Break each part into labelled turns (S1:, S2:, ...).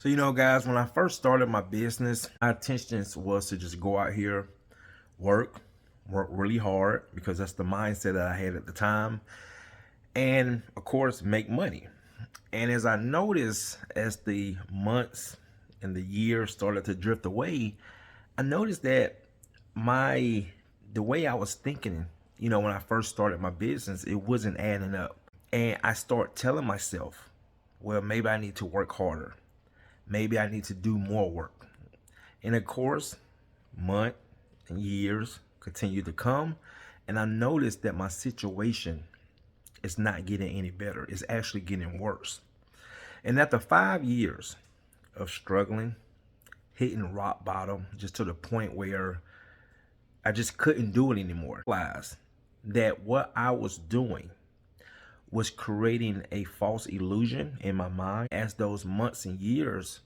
S1: So, guys, when I first started my business, my intentions was to just go out here, work, work really hard because that's the mindset that I had at the time. And of course, make money. And as I noticed, as the months and the years started to drift away, I noticed that my the way I was thinking, when I first started my business, it wasn't adding up. And I start telling myself, well, maybe I need to work harder. Maybe I need to do more work. And of course, month and years continue to come, and I noticed that my situation is not getting any better. It's actually getting worse. And after 5 years of struggling, hitting rock bottom, just to the point where I just couldn't do it anymore, I realized that what I was doing was creating a false illusion in my mind. As those months and years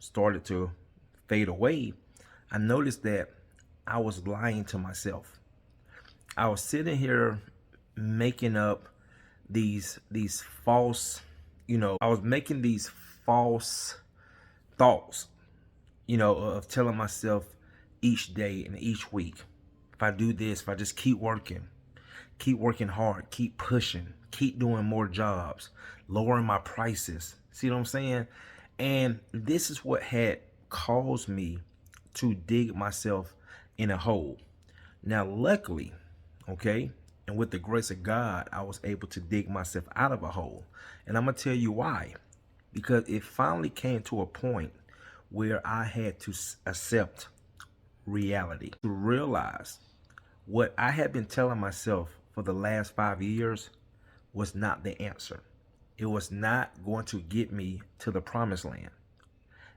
S1: started to fade away, I noticed that I was lying to myself. I was sitting here making up these false, I was making these false thoughts, of telling myself each day and each week, if I do this, if I just keep working hard, keep pushing, keep doing more jobs, lowering my prices. See what I'm saying? And this is what had caused me to dig myself in a hole. Now, luckily, okay, and with the grace of God, I was able to dig myself out of a hole. And I'm going to tell you why. Because it finally came to a point where I had to accept reality, to realize what I had been telling myself for the last 5 years was not the answer. It was not going to get me to the promised land.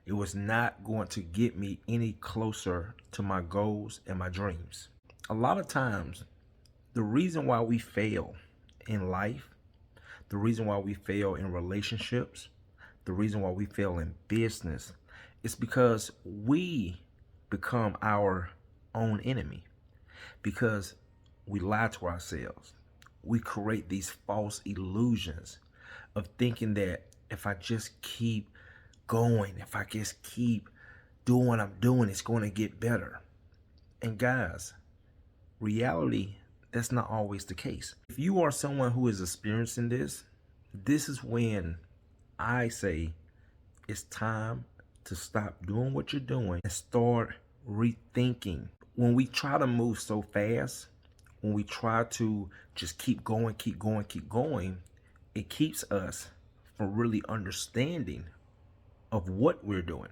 S1: It was not going to get me any closer to my goals and my dreams. A lot of times, the reason why we fail in life, the reason why we fail in relationships, the reason why we fail in business is because we become our own enemy, because we lie to ourselves. We create these false illusions of thinking that if I just keep going, if I just keep doing what I'm doing, it's going to get better. And guys, reality, that's not always the case. If you are someone who is experiencing this is when I say it's time to stop doing what you're doing and start rethinking. When we try to move so fast, when we try to just keep going, it keeps us from really understanding of what we're doing.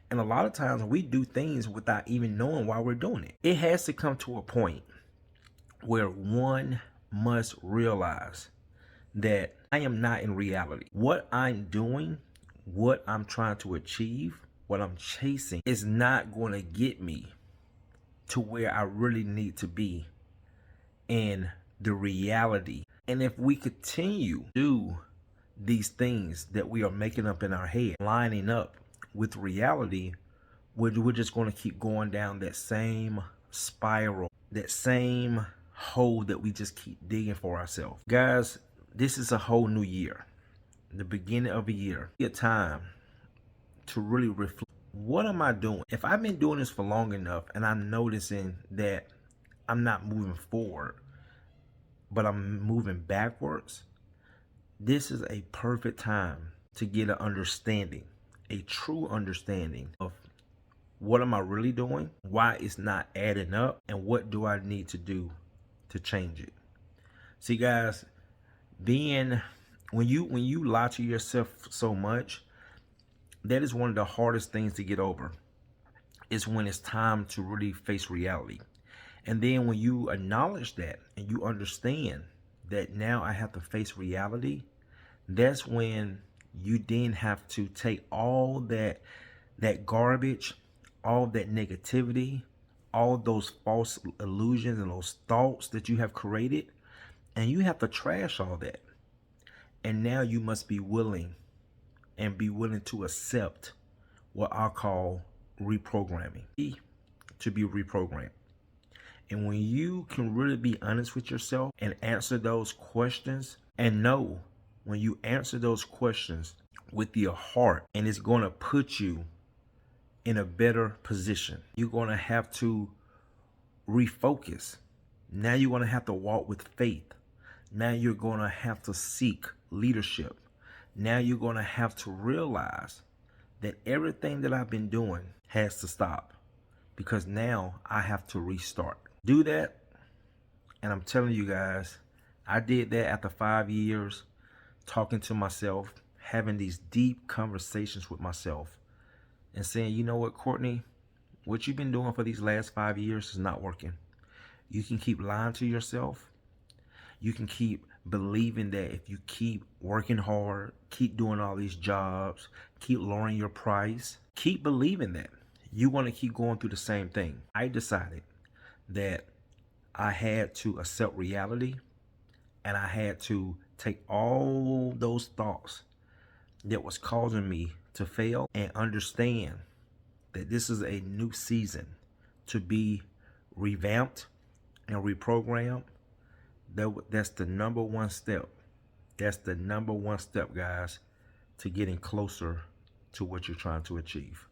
S1: And a lot of times we do things without even knowing why we're doing it. It has to come to a point where one must realize that I am not in reality. What I'm doing, what I'm trying to achieve, what I'm chasing is not going to get me to where I really need to be in the reality. And if we continue to do these things that we are making up in our head, lining up with reality, we're just going to keep going down that same spiral, that same hole that we just keep digging for ourselves. Guys, this is a whole new year, the beginning of a year. A time to really reflect. What am I doing? If I've been doing this for long enough and I'm noticing that I'm not moving forward, but I'm moving backwards, this is a perfect time to get an understanding, a true understanding of what am I really doing, why it's not adding up, and what do I need to do to change it. See, guys, when you lie to yourself so much, that is one of the hardest things to get over. Is when it's time to really face reality. And then when you acknowledge that and you understand that now I have to face reality, that's when you then have to take all that garbage, all that negativity, all those false illusions and those thoughts that you have created, and you have to trash all that. And now you must be willing to accept what I call reprogramming, to be reprogrammed. And when you can really be honest with yourself and answer those questions, and know when you answer those questions with your heart, and it's going to put you in a better position. You're going to have to refocus. Now you're going to have to walk with faith. Now you're going to have to seek leadership. Now you're going to have to realize that everything that I've been doing has to stop, because now I have to restart. Do that. And I'm telling you guys, I did that after 5 years, talking to myself, having these deep conversations with myself, and saying, you know what, Courtney, what you've been doing for these last 5 years is not working. You can keep lying to yourself. You can keep believing that if you keep working hard, keep doing all these jobs, keep lowering your price, keep believing that you want to keep going through the same thing. I decided that I had to accept reality, and I had to take all those thoughts that was causing me to fail and understand that this is a new season to be revamped and reprogrammed. That's the number one step. That's the number one step, guys, to getting closer to what you're trying to achieve.